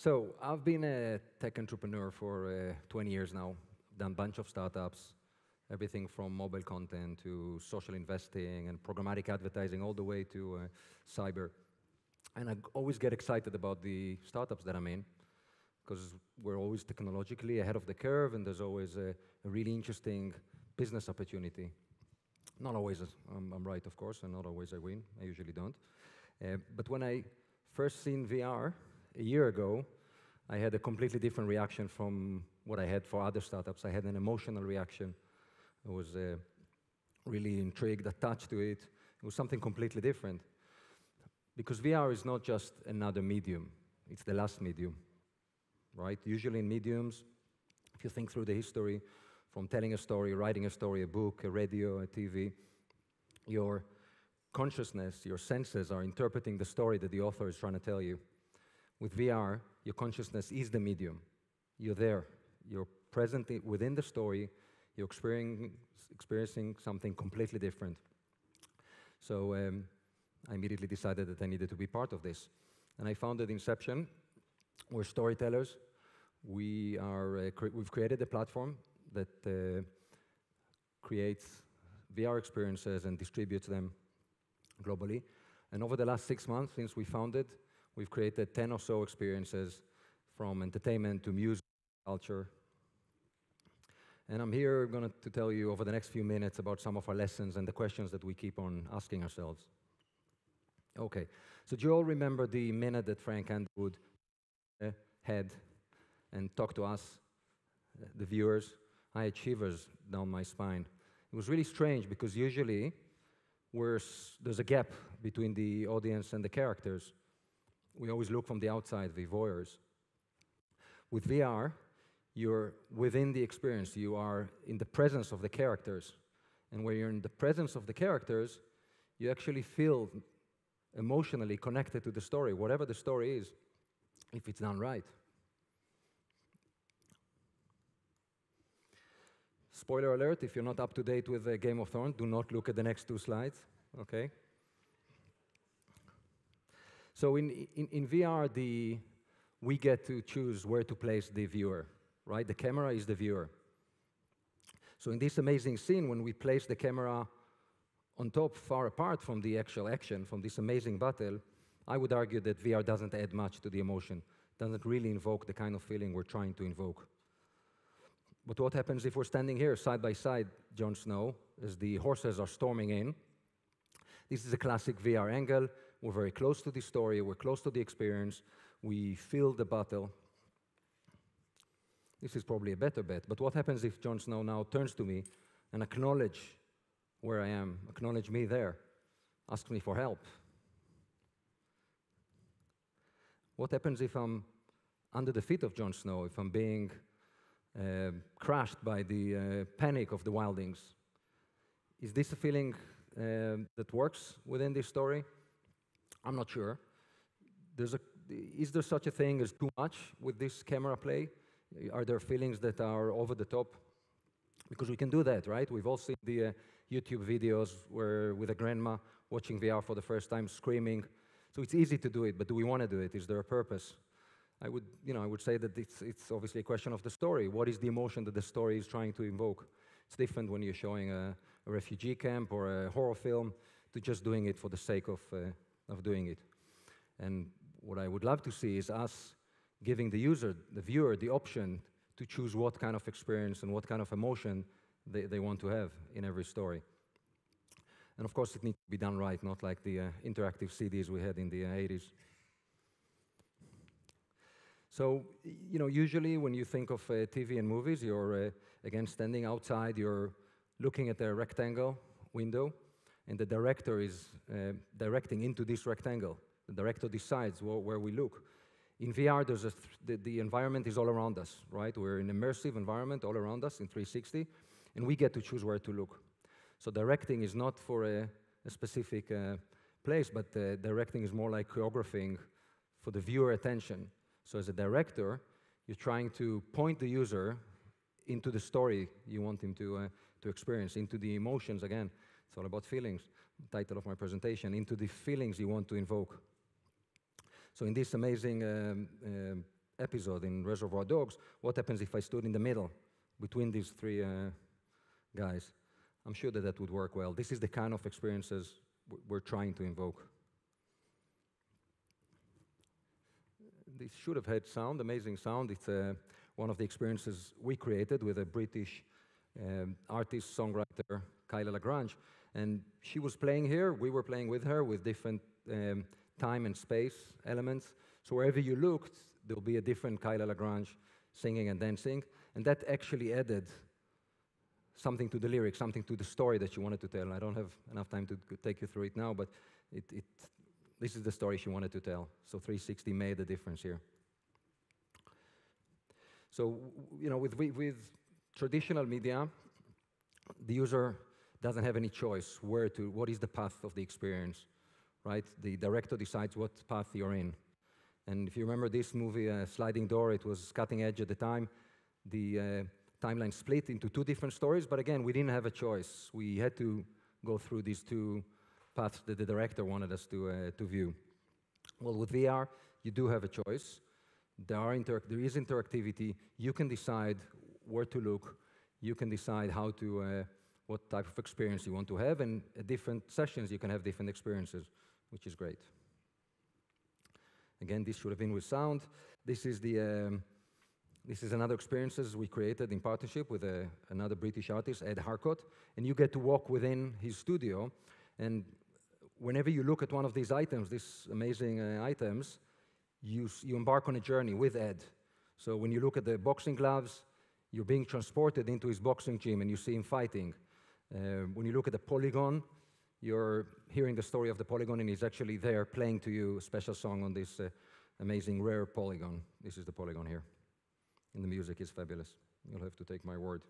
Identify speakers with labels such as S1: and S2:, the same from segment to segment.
S1: So I've been a tech entrepreneur for 20 years now. Done a bunch of startups, everything from mobile content to social investing and programmatic advertising, all the way to cyber. And I always get excited about the startups that I'm in, because we're always technologically ahead of the curve, and there's always a really interesting business opportunity. Not always I'm right, of course, and not always I win. I usually don't. But when I first seen VR a year ago, I had a completely different reaction from what I had for other startups. I had an emotional reaction. I was really intrigued, attached to it. It was something completely different. Because VR is not just another medium. It's the last medium, right? Usually in mediums, if you think through the history, from telling a story, writing a story, a book, a radio, a TV, your consciousness, your senses are interpreting the story that the author is trying to tell you. With VR, your consciousness is the medium. You're there. You're present within the story. You're experiencing something completely different. So I immediately decided that I needed to be part of this. And I founded Inception. We're storytellers. We've created a platform that creates VR experiences and distributes them globally. And over the last 6 months since we founded, we've created 10 or so experiences, from entertainment to music, culture. And I'm here to tell you over the next few minutes about some of our lessons and the questions that we keep on asking ourselves. Okay, so do you all remember the minute that Frank Underwood had and talked to us, the viewers? I had shivers down my spine. It was really strange because usually there's a gap between the audience and the characters. We always look from the outside, the voyeurs. With VR, you're within the experience. You are in the presence of the characters. And when you're in the presence of the characters, you actually feel emotionally connected to the story, whatever the story is, if it's done right. Spoiler alert, if you're not up to date with Game of Thrones, do not look at the next 2 slides, okay? So in VR, we get to choose where to place the viewer, right? The camera is the viewer. So in this amazing scene, when we place the camera on top, far apart from the actual action, from this amazing battle, I would argue that VR doesn't add much to the emotion, doesn't really invoke the kind of feeling we're trying to invoke. But what happens if we're standing here side by side, Jon Snow, as the horses are storming in? This is a classic VR angle. We're very close to the story. We're close to the experience. We feel the battle. This is probably a better bet. But what happens if Jon Snow now turns to me and acknowledges where I am, acknowledge me there, ask me for help? What happens if I'm under the feet of Jon Snow, if I'm being crushed by the panic of the wildlings? Is this a feeling that works within this story? I'm not sure. Is there such a thing as too much with this camera play? Are there feelings that are over the top? Because we can do that, right? We've all seen the YouTube videos where with a grandma watching VR for the first time, screaming. So it's easy to do it, but do we want to do it? Is there a purpose? I would say that it's obviously a question of the story. What is the emotion that the story is trying to invoke? It's different when you're showing a refugee camp or a horror film to just doing it for the sake of doing it. And what I would love to see is us giving the user, the viewer, the option to choose what kind of experience and what kind of emotion they want to have in every story. And of course, it needs to be done right, not like the interactive CDs we had in the 80s. So, usually when you think of TV and movies, you're, again, standing outside, you're looking at a rectangle window, and the director is directing into this rectangle. The director decides where we look. In VR, the environment is all around us, right? We're in an immersive environment all around us in 360, and we get to choose where to look. So directing is not for a specific place, but directing is more like choreographing for the viewer attention. So as a director, you're trying to point the user into the story you want him to experience, into the emotions. Again, it's all about feelings, the title of my presentation, into the feelings you want to invoke. So in this amazing episode in Reservoir Dogs, what happens if I stood in the middle between these three guys? I'm sure that that would work well. This is the kind of experiences we're trying to invoke. This should have had sound, amazing sound. It's one of the experiences we created with a British artist, songwriter, Kyla Lagrange. And she was playing here, we were playing with her with different time and space elements. So wherever you looked, there'll be a different Kyla Lagrange singing and dancing. And that actually added something to the lyrics, something to the story that she wanted to tell. I don't have enough time to take you through it now, but this is the story she wanted to tell. So 360 made a difference here. So, you know, with traditional media, the user doesn't have any choice what is the path of the experience, right? The director decides what path you're in. And if you remember this movie, Sliding Door, it was cutting edge at the time. The timeline split into two different stories, but again, we didn't have a choice. We had to go through these two paths that the director wanted us to view. Well, with VR, you do have a choice. There is interactivity. You can decide where to look. You can decide how to, what type of experience you want to have, and at different sessions, you can have different experiences, which is great. Again, this should have been with sound. This is another experiences we created in partnership with another British artist, Ed Harcourt, and you get to walk within his studio, and whenever you look at one of these items, these amazing items, you embark on a journey with Ed. So when you look at the boxing gloves, you're being transported into his boxing gym and you see him fighting. When you look at the polygon, you're hearing the story of the polygon and he's actually there playing to you a special song on this amazing rare polygon. This is the polygon here. And the music is fabulous. You'll have to take my word.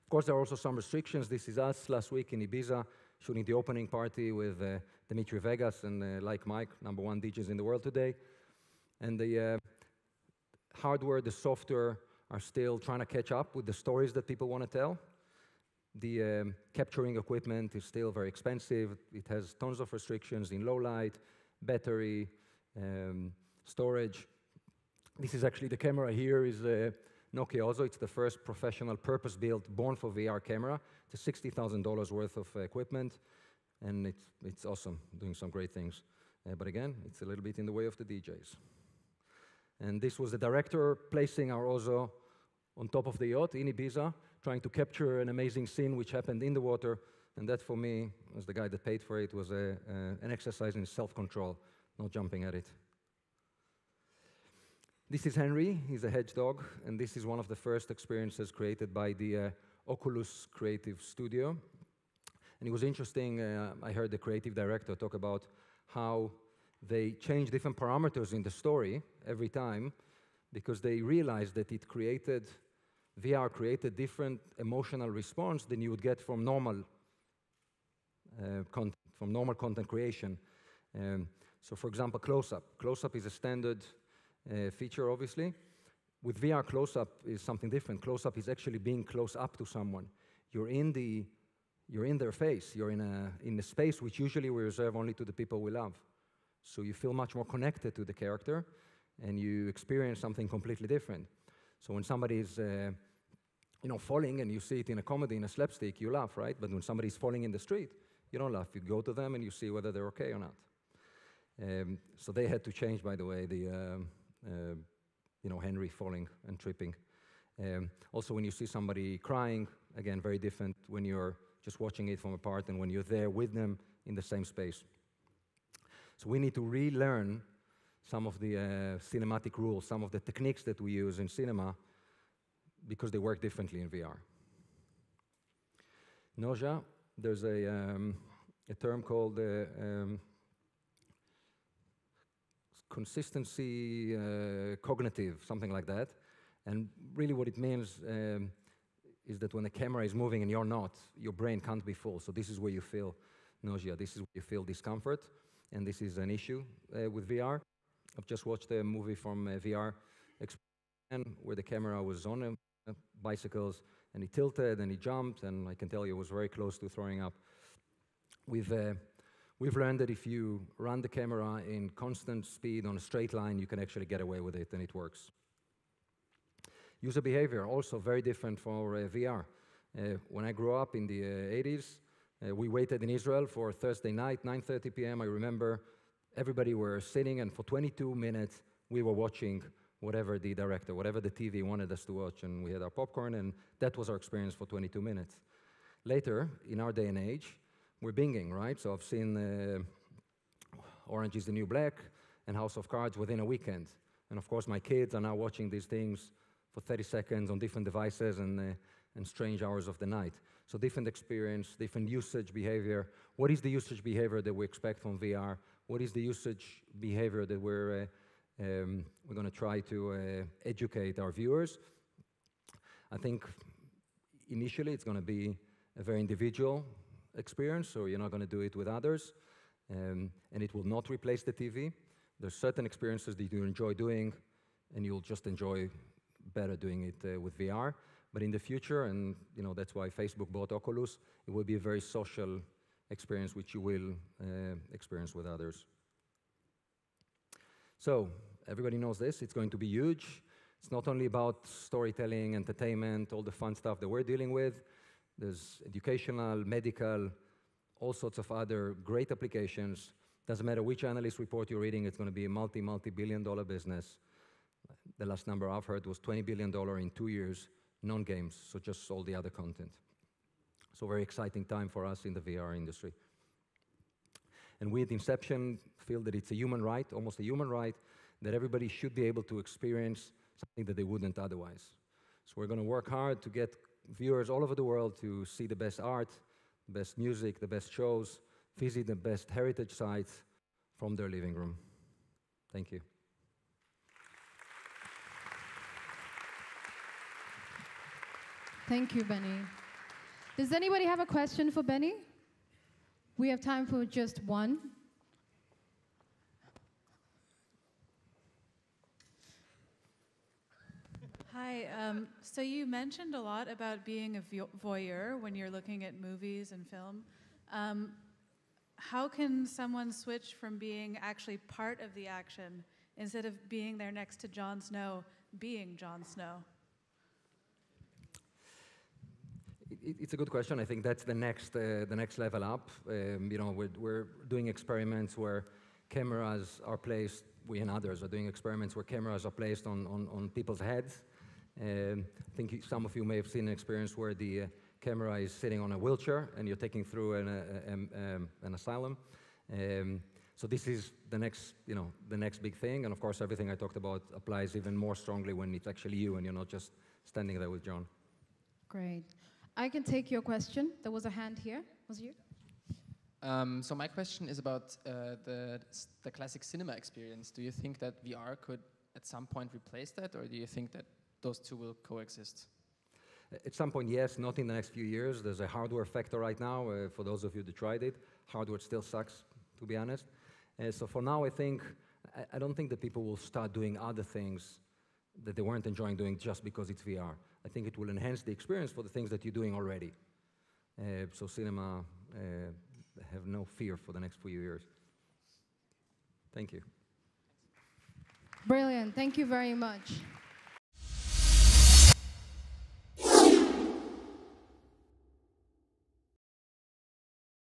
S1: Of course, there are also some restrictions. This is us last week in Ibiza, shooting the opening party with Dimitri Vegas and Like Mike, #1 DJs in the world today. And the hardware, the software are still trying to catch up with the stories that people want to tell. The capturing equipment is still very expensive. It has tons of restrictions in low light, battery, storage. This is actually the camera here is Nokia Ozo. It's the first professional purpose-built, born for VR camera. It's a $60,000 worth of equipment, and it's awesome, doing some great things. But again, it's a little bit in the way of the DJs. And this was the director placing our Ozo on top of the yacht in Ibiza, trying to capture an amazing scene which happened in the water. And that, for me, as the guy that paid for it, was an exercise in self-control, not jumping at it. This is Henry. He's a hedgehog, and this is one of the first experiences created by the Oculus Creative Studio. And it was interesting, I heard the creative director talk about how they change different parameters in the story every time because they realized that VR created different emotional response than you would get from normal content creation. So for example, close-up. Close-up is a standard feature, obviously. With VR, close-up is something different. Close-up is actually being close up to someone. You're in their face. You're in a space which usually we reserve only to the people we love. So you feel much more connected to the character, and you experience something completely different. So when somebody is falling, and you see it in a comedy, in a slapstick, you laugh, right? But when somebody's falling in the street, you don't laugh. You go to them and you see whether they're okay or not. So they had to change, by the way, Henry falling and tripping. Also, when you see somebody crying, again, very different when you're just watching it from apart and when you're there with them in the same space. So we need to relearn some of the cinematic rules, some of the techniques that we use in cinema, because they work differently in VR. Nausea, there's a term called consistency cognitive, something like that. And really what it means is that when the camera is moving and you're not, your brain can't be full. So this is where you feel nausea. This is where you feel discomfort. And this is an issue with VR. I've just watched a movie from VR where the camera was on bicycles, and he tilted and he jumped, and I can tell you it was very close to throwing up. With We've learned that if you run the camera in constant speed on a straight line, you can actually get away with it, and it works. User behavior, also very different for VR. When I grew up in the 80s, we waited in Israel for Thursday night, 9:30 p.m. I remember everybody were sitting, and for 22 minutes, we were watching whatever the director, whatever the TV wanted us to watch, and we had our popcorn, and that was our experience for 22 minutes. Later, in our day and age, we're binging, right? So I've seen Orange is the New Black and House of Cards within a weekend. And of course, my kids are now watching these things for 30 seconds on different devices and strange hours of the night. So different experience, different usage behavior. What is the usage behavior that we expect from VR? What is the usage behavior that we're going to try to educate our viewers? I think initially it's going to be a very individual experience, so you're not going to do it with others, and it will not replace the TV. There's certain experiences that you enjoy doing, and you'll just enjoy better doing it with VR. But in the future, and that's why Facebook bought Oculus, it will be a very social experience which you will experience with others. So everybody knows this. It's going to be huge. It's not only about storytelling, entertainment, all the fun stuff that we're dealing with. There's educational, medical, all sorts of other great applications. Doesn't matter which analyst report you're reading, it's going to be a multi-billion-dollar business. The last number I've heard was $20 billion in 2 years, non-games, so just all the other content. So very exciting time for us in the VR industry. And we at Inception feel that it's a human right, almost a human right, that everybody should be able to experience something that they wouldn't otherwise. So we're going to work hard to get viewers all over the world to see the best art, the best music, the best shows, visit the best heritage sites from their living room. Thank you.
S2: Thank you, Benny. Does anybody have a question for Benny? We have time for just one.
S3: Hi, so you mentioned a lot about being a voyeur when you're looking at movies and film. How can someone switch from being actually part of the action instead of being there next to Jon Snow, being Jon Snow?
S1: It's a good question. I think that's the next level up. We're doing experiments where cameras are placed. We and others are doing experiments where cameras are placed on people's heads. I think some of you may have seen an experience where the camera is sitting on a wheelchair and you're taking through an asylum. So this is the next big thing. And of course, everything I talked about applies even more strongly when it's actually you and you're not just standing there with John.
S2: Great. I can take your question. There was a hand here. Was it you?
S4: So my question is about the classic cinema experience. Do you think that VR could at some point replace that, or do you think that those two will coexist?
S1: At some point, yes, not in the next few years. There's a hardware factor right now. For those of you that tried it, hardware still sucks, to be honest. So for now, I don't think that people will start doing other things that they weren't enjoying doing just because it's VR. I think it will enhance the experience for the things that you're doing already. So cinema, have no fear for the next few years. Thank you.
S2: Brilliant. Thank you very much.